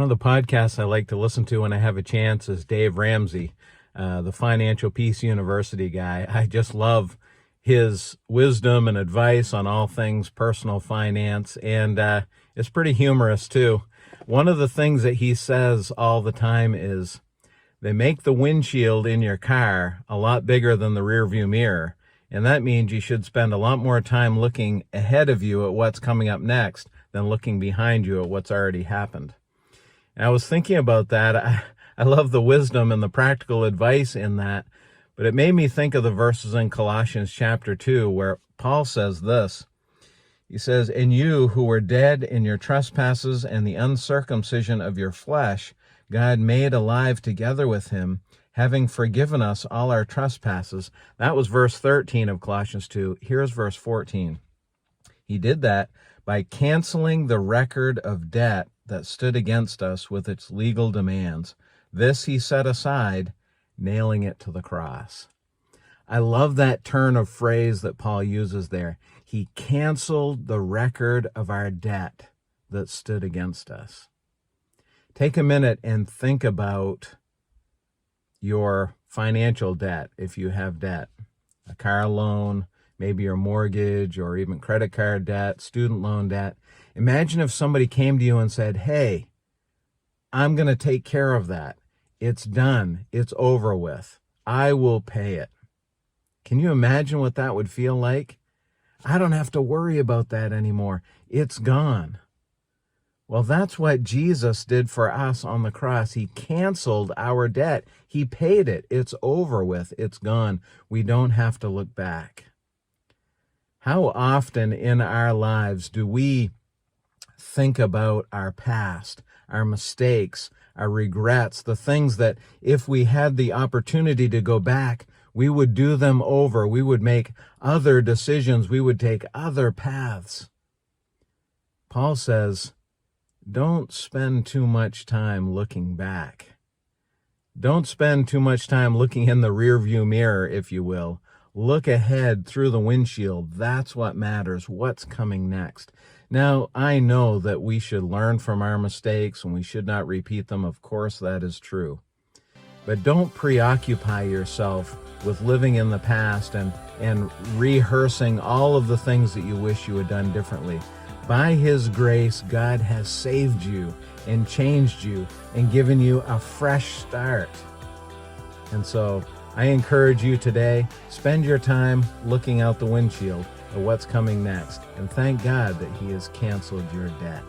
One of the podcasts I like to listen to when I have a chance is Dave Ramsey, the Financial Peace University guy. I just love his wisdom and advice on all things personal finance, and it's pretty humorous too. One of the things that he says all the time is they make the windshield in your car a lot bigger than the rearview mirror, and that means you should spend a lot more time looking ahead of you at what's coming up next than looking behind you at what's already happened. And I was thinking about that. I love the wisdom and the practical advice in that, but it made me think of the verses in Colossians chapter 2 where Paul says this. He says, "And you who were dead in your trespasses and the uncircumcision of your flesh, God made alive together with him, having forgiven us all our trespasses." That was verse 13 of Colossians 2. Here's verse 14. He did that by canceling the record of debt that stood against us with its legal demands. This he set aside, nailing it to the cross. I love that turn of phrase that Paul uses there. He canceled the record of our debt that stood against us. Take a minute and think about your financial debt, if you have debt, a car loan, maybe your mortgage or even credit card debt, student loan debt. Imagine if somebody came to you and said, "Hey, I'm going to take care of that. It's done. It's over with. I will pay it." Can you imagine what that would feel like? I don't have to worry about that anymore. It's gone. Well, that's what Jesus did for us on the cross. He canceled our debt. He paid it. It's over with. It's gone. We don't have to look back. How often in our lives do we think about our past, our mistakes, our regrets, the things that if we had the opportunity to go back, we would do them over. We would make other decisions. We would take other paths. Paul says, don't spend too much time looking back. Don't spend too much time looking in the rearview mirror, if you will. Look ahead through the windshield. That's what matters. What's coming next? Now, I know that we should learn from our mistakes and we should not repeat them. Of course, that is true. But don't preoccupy yourself with living in the past and rehearsing all of the things that you wish you had done differently. By His grace, God has saved you and changed you and given you a fresh start. And so I encourage you today, spend your time looking out the windshield at what's coming next, and thank God that He has canceled your debt.